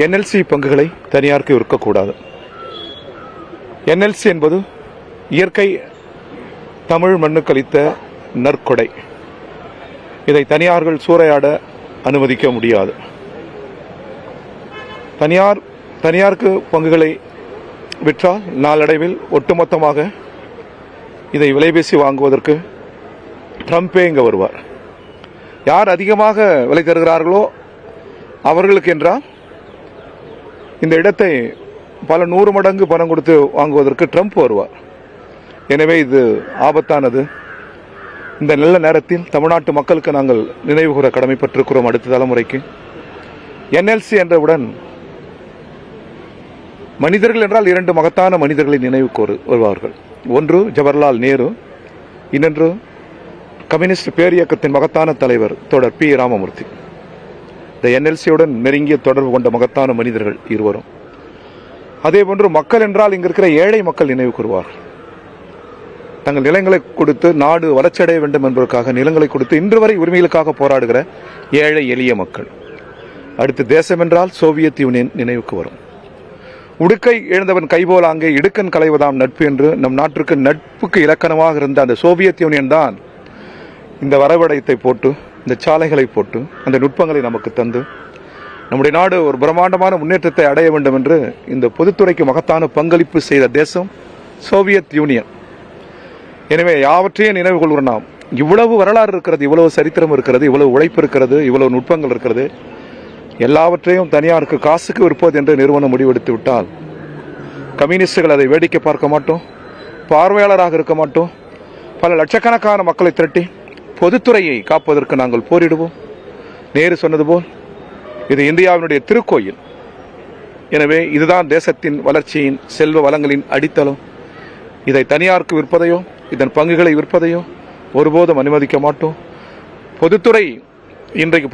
NLC பங்குகளை தனியாருக்கு விற்கக்கூடாது. NLC என்பது இயற்கை தமிழ் மண்ணுக்கு அளித்த நற்கொடை. இதை தனியார்கள் சூறையாட அனுமதிக்க முடியாது. தனியாருக்கு பங்குகளை விற்றால் நாளடைவில் ஒட்டுமொத்தமாக இதை விலைபேசி வாங்குவதற்கு ட்ரம்பே இங்கே வருவார். யார் அதிகமாக விலை தருகிறார்களோ அவர்களுக்கு என்றால் இந்த இடத்தை பல 100 மடங்கு பணம் கொடுத்து வாங்குவதற்கு ட்ரம்ப் வருவார். எனவே இது ஆபத்தானது. இந்த நல்ல நேரத்தில் தமிழ்நாட்டு மக்களுக்கு நாங்கள் நினைவு கூற கடமைப்பட்டிருக்கிறோம். அடுத்த தலைமுறைக்கு என்எல்சி என்றவுடன் மனிதர்கள் என்றால் 2 மகத்தான மனிதர்களை நினைவு வருவார்கள். ஒன்று ஜவஹர்லால் நேரு, இன்னொன்று கம்யூனிஸ்ட் பேரியக்கத்தின் மகத்தான தலைவர் தோழர் பி. ராமமூர்த்தி. இந்த என்எல்சியுடன் நெருங்கிய தொடர்பு கொண்ட மகத்தான மனிதர்கள் இருவரும். அதேபோன்று மக்கள் என்றால் இங்கு இருக்கிற ஏழை மக்கள் நினைவு கூறுவார்கள். தங்கள் நிலங்களை கொடுத்து நாடு வளர்ச்சியடைய வேண்டும் என்பதற்காக நிலங்களை கொடுத்து இன்று வரை உரிமைகளுக்காக போராடுகிற ஏழை எளிய மக்கள். அடுத்து தேசம் என்றால் சோவியத் யூனியன் நினைவுக்கு வரும். உடுக்கை எழுந்தவன் கைபோல் அங்கே இடுக்கன் களைவதாம் நட்பு என்று நம் நாட்டிற்கு நட்புக்கு இலக்கணமாக இருந்த அந்த சோவியத் யூனியன் தான் இந்த வரைபடத்தை போட்டு, இந்த சாலைகளை போட்டு, அந்த நுட்பங்களை நமக்கு தந்து நம்முடைய நாடு ஒரு பிரம்மாண்டமான முன்னேற்றத்தை அடைய வேண்டும் என்று இந்த பொதுத்துறைக்கு மகத்தான பங்களிப்பு செய்த தேசம் சோவியத் யூனியன். எனவே யாவற்றையும் நினைவு கொள்கிறோம். நாம் இவ்வளவு வரலாறு இருக்கிறது, இவ்வளவு சரித்திரம் இருக்கிறது, இவ்வளவு உழைப்பு இருக்கிறது, இவ்வளவு நுட்பங்கள் இருக்கிறது. எல்லாவற்றையும் தனியாருக்கு காசுக்கு விற்பது என்று நிறுவனம் முடிவெடுத்து விட்டால் கம்யூனிஸ்டுகள் அதை வேடிக்கை பார்க்க மாட்டோம், பார்வையாளராக இருக்க மாட்டோம். பல லட்சக்கணக்கான மக்களை திரட்டி பொதுத்துறையை காப்பதற்கு நாங்கள் போரிடுவோம். நேரு சொன்னது போல் இது இந்தியாவினுடைய திருக்கோயில். எனவே இதுதான் தேசத்தின் வளர்ச்சியின் செல்வ வளங்களின் அடித்தளம். இதை தனியாருக்கு விற்பதையோ இதன் பங்குகளை விற்பதையோ ஒருபோதும் அனுமதிக்க மாட்டோம். பொதுத்துறை இன்றைக்கு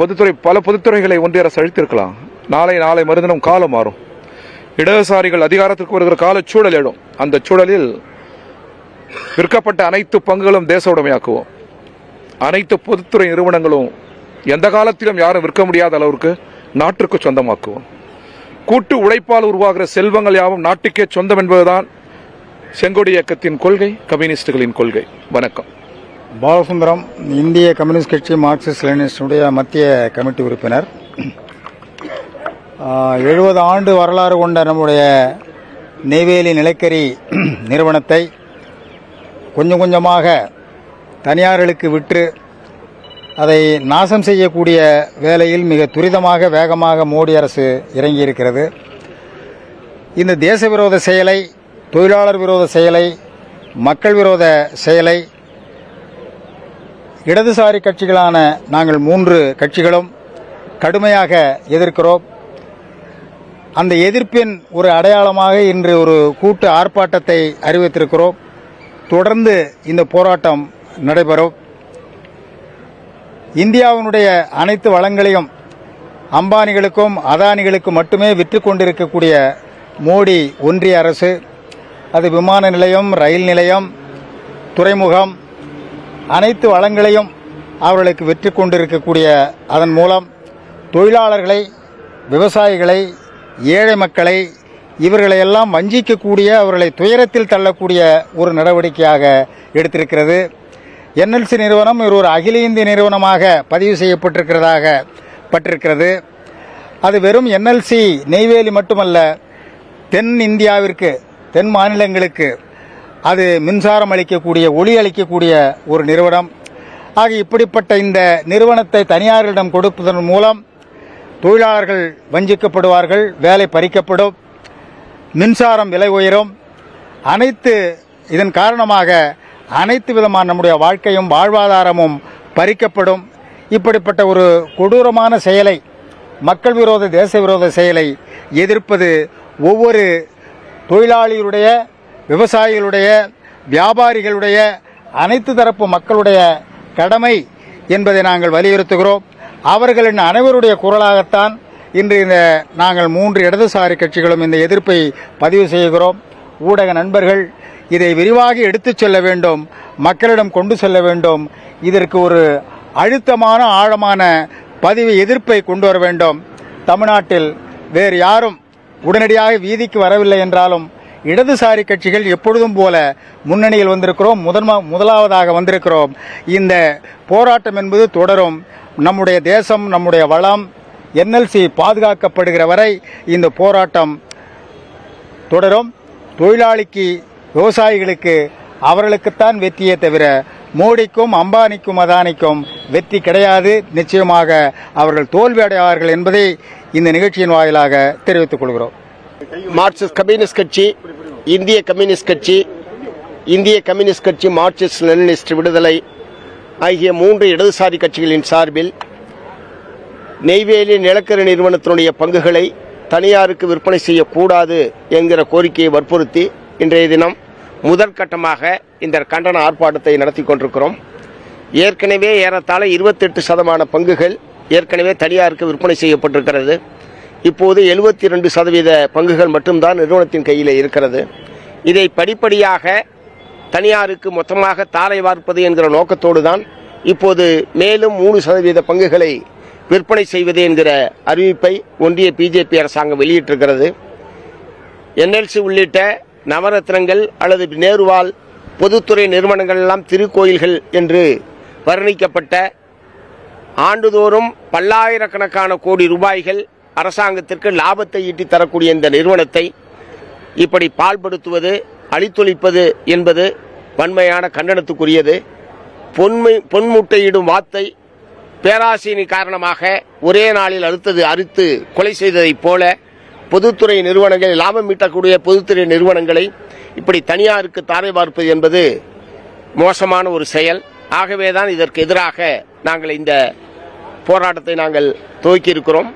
பல பொதுத்துறைகளை ஒன்றிய அரசு அழித்திருக்கலாம். நாளை மறுதினம் காலம் மாறும். இடதுசாரிகள் அதிகாரத்திற்கு வருகிற கால சூழல் எழும். அந்த சூழலில் விற்கப்பட்ட அனைத்து பங்குகளும் தேச உடைமையாக்குவோம். அனைத்து பொதுத்துறை நிறுவனங்களும் எந்த காலத்திலும் யாரும் விற்க முடியாத அளவிற்கு நாட்டிற்கு சொந்தமாக்குவோம். கூட்டு உழைப்பால் உருவாகிற செல்வங்கள் யாவும் நாட்டுக்கே சொந்தம் என்பதுதான் செங்கோடி இயக்கத்தின் கொள்கை, கம்யூனிஸ்டுகளின் கொள்கை. வணக்கம். பாலசுந்தரம், இந்திய கம்யூனிஸ்ட் கட்சி மார்க்சிஸ்ட் லெனினிஸ்டுடைய மத்திய கமிட்டி உறுப்பினர். 70 ஆண்டு வரலாறு கொண்ட நம்முடைய நெய்வேலி நிலக்கரி நிறுவனத்தை கொஞ்சம் கொஞ்சமாக தனியார்களுக்கு விற்று அதை நாசம் செய்யக்கூடிய வேலையில் மிக துரிதமாக வேகமாக மோடி அரசு இறங்கியிருக்கிறது. இந்த தேச விரோத செயலை, தொழிலாளர் விரோத செயலை, மக்கள் விரோத செயலை இடதுசாரி கட்சிகளான நாங்கள் 3 கட்சிகளும் கடுமையாக எதிர்க்கிறோம். அந்த எதிர்ப்பின் ஒரு அடையாளமாக இன்று ஒரு கூட்டு ஆர்ப்பாட்டத்தை அறிவித்திருக்கிறோம். தொடர்ந்து இந்த போராட்டம் நடைபெறும். இந்தியாவினுடைய அனைத்து வளங்களையும் அம்பானிகளுக்கும் அதானிகளுக்கும் மட்டுமே விற்றுக் கொண்டிருக்கக்கூடிய மோடி ஒன்றிய அரசு, அது விமான நிலையம், ரயில் நிலையம், துறைமுகம், அனைத்து வளங்களையும் அவர்களுக்கு விற்றுக் கொண்டிருக்கக்கூடிய அதன் மூலம் தொழிலாளர்களை, விவசாயிகளை, ஏழை மக்களை இவர்களையெல்லாம் வஞ்சிக்கக்கூடிய, அவர்களை துயரத்தில் தள்ளக்கூடிய ஒரு நடவடிக்கையாக எடுத்திருக்கிறது. என்எல்சி நிறுவனம் ஒரு அகில இந்திய நிறுவனமாக பதிவு செய்யப்பட்டிருக்கிறது. அது வெறும் என்எல்சி நெய்வேலி மட்டுமல்ல, தென் இந்தியாவிற்கு, தென் மாநிலங்களுக்கு அது மின்சாரம் அளிக்கக்கூடிய, ஒளி அளிக்கக்கூடிய ஒரு நிறுவனம். ஆக இப்படிப்பட்ட இந்த நிறுவனத்தை தனியாரிடம் கொடுப்பதன் மூலம் தொழிலாளர்கள் வஞ்சிக்கப்படுவார்கள், வேலை பறிக்கப்படும், மின்சாரம் விலை உயரும். இதன் காரணமாக அனைத்து விதமான நம்முடைய வாழ்க்கையும் வாழ்வாதாரமும் பறிக்கப்படும். இப்படிப்பட்ட ஒரு கொடூரமான செயலை, மக்கள் விரோத தேச விரோத செயலை எதிர்ப்பது ஒவ்வொரு தொழிலாளிகளுடைய, விவசாயிகளுடைய, வியாபாரிகளுடைய, அனைத்து தரப்பு மக்களுடைய கடமை என்பதை நாங்கள் வலியுறுத்துகிறோம். அவர்களின் அனைவருடைய குரலாகத்தான் இன்று நாங்கள் 3 இடதுசாரி கட்சிகளும் இந்த எதிர்ப்பை பதிவு செய்கிறோம். ஊடக நண்பர்கள் இதை விரிவாக எடுத்துச் செல்ல வேண்டும், மக்களிடம் கொண்டு செல்ல வேண்டும். இதற்கு ஒரு அழுத்தமான, ஆழமான பதிவு எதிர்ப்பை கொண்டு வர வேண்டும். தமிழ்நாட்டில் வேறு யாரும் உடனடியாக வீதிக்கு வரவில்லை என்றாலும் இடதுசாரி கட்சிகள் எப்பொழுதும் போல முன்னணியில் வந்திருக்கிறோம், முதலாவதாக வந்திருக்கிறோம். இந்த போராட்டம் என்பது தொடரும். நம்முடைய தேசம், நம்முடைய வளம், என்எல்சி பாதுகாக்கப்படுகிற வரை இந்த போராட்டம் தொடரும். தொழிலாளிக்கு, விவசாயிகளுக்கு அவர்களுக்குத்தான் வெற்றியே தவிர மோடிக்கும், அம்பானிக்கும், அதானிக்கும் வெற்றி கிடையாது. நிச்சயமாக அவர்கள் தோல்வி அடைவார்கள் என்பதை இந்த நிகழ்ச்சியின் வாயிலாக தெரிவித்துக் கொள்கிறோம். மார்க்சிஸ்ட் கம்யூனிஸ்ட் கட்சி, இந்திய கம்யூனிஸ்ட் கட்சி, இந்திய கம்யூனிஸ்ட் கட்சி, மார்க்சிஸ்ட் லெனினிஸ்ட் விடுதலை ஆகிய 3 இடதுசாரி கட்சிகளின் சார்பில் நெய்வேலி நிலக்கரி நிறுவனத்தினுடைய பங்குகளை தனியாருக்கு விற்பனை செய்யக்கூடாது என்கிற கோரிக்கையை வற்புறுத்தி இன்றைய தினம் முதற்கட்டமாக இந்த கண்டன ஆர்ப்பாட்டத்தை நடத்தி கொண்டிருக்கிறோம். ஏற்கனவே ஏறத்தாழ 28% பங்குகள் ஏற்கனவே தனியாருக்கு விற்பனை செய்யப்பட்டிருக்கிறது. இப்போது 72% பங்குகள் மட்டும்தான் நிறுவனத்தின் கையில் இருக்கிறது. இதை படிப்படியாக தனியாருக்கு மொத்தமாக தாரை வார்ப்பது என்கிற நோக்கத்தோடு தான் இப்போது மேலும் 3% பங்குகளை விற்பனை செய்வது என்கிற அறிவிப்பை ஒன்றிய பிஜேபி அரசாங்கம் வெளியிட்டிருக்கிறது. என்எல்சி உள்ளிட்ட நவரத்னங்கள் அல்லது நேருவால் பொதுத்துறை நிறுவனங்கள் எல்லாம் திருக்கோயில்கள் என்று வர்ணிக்கப்பட்ட ஆண்டுதோறும் பல்லாயிரக்கணக்கான கோடி ரூபாய்கள் அரசாங்கத்திற்கு லாபத்தை ஈட்டி தரக்கூடிய இந்த நிறுவனத்தை இப்படி பால்படுத்துவது, அழித்தொழிப்பது என்பது வன்மையான கண்டனத்துக்குரியது. பொன்முட்டையிடும் வாத்தை பேராசையின் காரணமாக ஒரே நாளில் அறுத்து கொலை செய்ததைப் போல பொதுத்துறை நிறுவனங்கள், லாபம் ஈட்டக்கூடிய பொதுத்துறை நிறுவனங்களை இப்படி தனியாருக்கு தாரை பார்ப்பது என்பது மோசமான ஒரு செயல். ஆகவேதான் இதற்கு எதிராக நாங்கள் இந்த போராட்டத்தை நாங்கள் துவக்கி இருக்கிறோம்.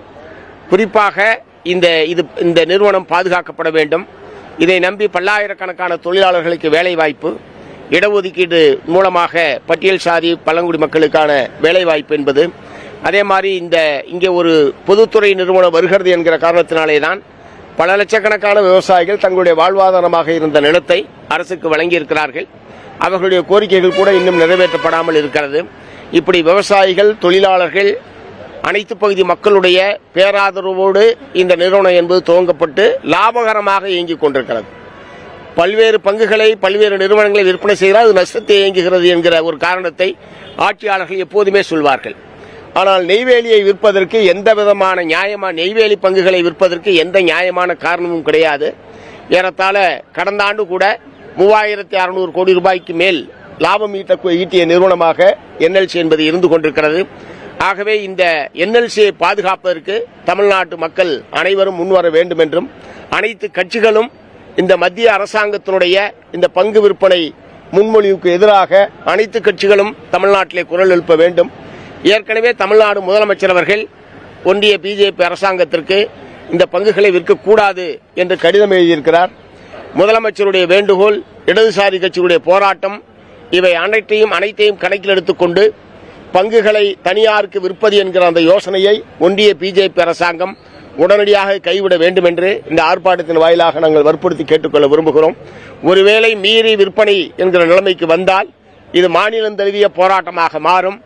குறிப்பாக இந்த நிறுவனம் பாதுகாக்கப்பட வேண்டும். இதை நம்பி பல்லாயிரக்கணக்கான தொழிலாளர்களுக்கு வேலைவாய்ப்பு, இடஒதுக்கீடு மூலமாக பட்டியல் சாதி பழங்குடி மக்களுக்கான வேலைவாய்ப்பு என்பது, அதே மாதிரி இங்கே ஒரு பொதுத்துறை நிறுவனம் வருகிறது என்கிற காரணத்தினாலே தான் பல லட்சக்கணக்கான விவசாயிகள் தங்களுடைய வாழ்வாதாரமாக இருந்த நிலத்தை அரசுக்கு வழங்கியிருக்கிறார்கள். அவர்களுடைய கோரிக்கைகள் கூட இன்னும் நிறைவேற்றப்படாமல் இருக்கிறது. இப்படி விவசாயிகள், தொழிலாளர்கள், அனைத்து பகுதி மக்களுடைய பேராதரவோடு இந்த நிறுவனம் என்பது துவங்கப்பட்டு லாபகரமாக இயங்கிக் கொண்டிருக்கிறது. பல்வேறு பங்குகளை, பல்வேறு நிறுவனங்களை விற்பனை செய்கிறார், அது நஷ்டத்தை இயங்குகிறது என்கிற ஒரு காரணத்தை ஆட்சியாளர்கள் எப்போதுமே சொல்வார்கள். ஆனால் நெய்வேலியை விற்பதற்கு எந்த விதமான நெய்வேலி பங்குகளை விற்பதற்கு எந்த நியாயமான காரணமும் கிடையாது. ஏறத்தாழ கடந்த ஆண்டு கூட 3600 கோடி ரூபாய்க்கு மேல் லாபம் ஈட்டிய நிறுவனமாக என்எல்சி என்பது இருந்து கொண்டிருக்கிறது. ஆகவே இந்த என்எல்சியை பாதுகாப்பதற்கு தமிழ்நாட்டு மக்கள் அனைவரும் முன்வர வேண்டும் என்றும், அனைத்து கட்சிகளும் இந்த மத்திய அரசாங்கத்தினுடைய இந்த பங்கு விற்பனை முன்மொழிவுக்கு எதிராக அனைத்து கட்சிகளும் தமிழ்நாட்டிலே குரல் எழுப்ப வேண்டும். ஏற்கனவே தமிழ்நாடு முதலமைச்சர் அவர்கள் ஒன்றிய பிஜேபி அரசாங்கத்திற்கு இந்த பங்குகளை விற்கக்கூடாது என்று கடிதம் எழுதியிருக்கிறார். முதலமைச்சருடைய வேண்டுகோள், இடதுசாரி கட்சிகளுடைய போராட்டம், இவை அனைத்தையும் கணக்கில் எடுத்துக்கொண்டு பங்குகளை தனியாருக்கு விற்பது என்கிற அந்த யோசனையை ஒன்றிய பிஜேபி அரசாங்கம் உடனடியாக கைவிட வேண்டும் என்று இந்த ஆர்ப்பாட்டத்தின் வாயிலாக நாங்கள் வற்புறுத்தி கேட்டுக்கொள்ள விரும்புகிறோம். ஒருவேளை மீறி விற்பனை என்கிற நிலைமைக்கு வந்தால் இது மாநிலம் தழுவிய போராட்டமாக மாறும்.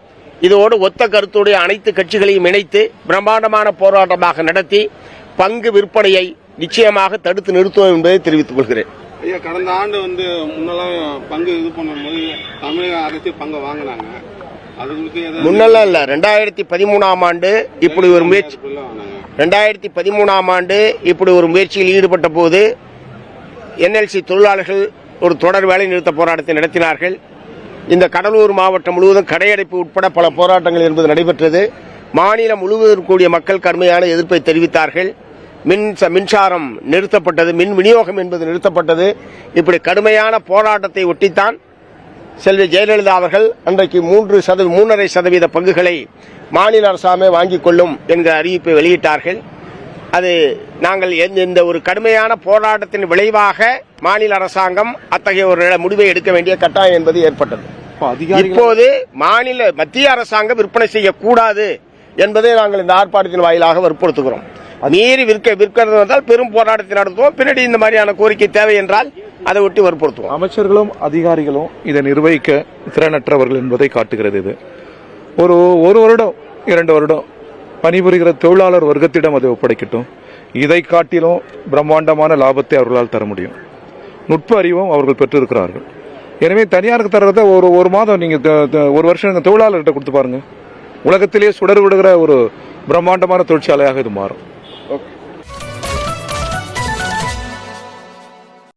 இதோடு ஒத்த கருத்துடைய அனைத்து கட்சிகளையும் இணைத்து பிரம்மாண்டமான போராட்டமாக நடத்தி பங்கு விற்பனையை நிச்சயமாக தடுத்து நிறுத்துவோம் என்பதை தெரிவித்துக் கொள்கிறேன். ஐயா, கடந்த ஆண்டு முன்னெல்லாம் பங்கு இது பண்ணும்போது தமிழக அரசு பங்கு வாங்கினாங்க. முன்னெல்லாம் இல்ல, 2013ஆம் ஆண்டு இப்படி ஒரு முயற்சி 2013ஆம் ஆண்டு இப்படி ஒரு முயற்சியில் ஈடுபட்ட போது என்எல்சி தொழிலாளர்கள் ஒரு தொடர் வேலை நிறுத்த போராட்டத்தை நடத்தினார்கள். இந்த கடலூர் மாவட்டம் முழுவதும் கடையடைப்பு உட்பட பல போராட்டங்கள் என்பது நடைபெற்றது. மாநிலம் முழுவதும் கூடிய மக்கள் கடுமையான எதிர்ப்பை தெரிவித்தார்கள். மின்சாரம் நிறுத்தப்பட்டது, மின் விநியோகம் என்பது நிறுத்தப்பட்டது. இப்படி கடுமையான போராட்டத்தை ஒட்டித்தான் செல்வி ஜெயலலிதா அவர்கள் அன்றைக்கு 3.5% பங்குகளை மாநில அரசாமே வாங்கிக் கொள்ளும் என்கிற அறிவிப்பை வெளியிட்டார்கள். அது நாங்கள் இந்த ஒரு கடுமையான போராட்டத்தின் விளைவாக மாநில அரசாங்கம் அத்தகைய ஒரு முடிவை எடுக்க வேண்டிய கட்டாயம் என்பது ஏற்பட்டது. இப்போது மத்திய அரசாங்கம் விற்பனை செய்யக்கூடாது என்பதை நாங்கள் இந்த ஆர்ப்பாட்டத்தின் வாயிலாக வற்புறுத்துகிறோம். மீறி விற்கிறது என்றால் பெரும் போராட்டத்தை நடத்துவோம். பின்னாடி இந்த மாதிரியான கோரிக்கை தேவை என்றால் அதை ஒட்டி வற்புறுத்துவோம். அமைச்சர்களும் அதிகாரிகளும் இதை நிர்வகிக்க திறனற்றவர்கள் என்பதை காட்டுகிறது. இது ஒரு வருடம் 2 வருடம் பணிபுரிகிற தொழிலாளர் வர்க்கத்திடம் அதை ஒப்படைக்கட்டும். இதை காட்டிலும் பிரம்மாண்டமான லாபத்தை அவர்களால் தர முடியும். நுட்ப அறிவும் அவர்கள் பெற்றிருக்கிறார்கள். எனவே தனியாருக்கு தர்றத ஒரு மாதம் நீங்க ஒரு வருஷம் நீங்க தொழிலாளர்கிட்ட கொடுத்து பாருங்க, உலகத்திலேயே சுடர் விடுகிற ஒரு பிரம்மாண்டமான தொழிற்சாலையாக இது மாறும்.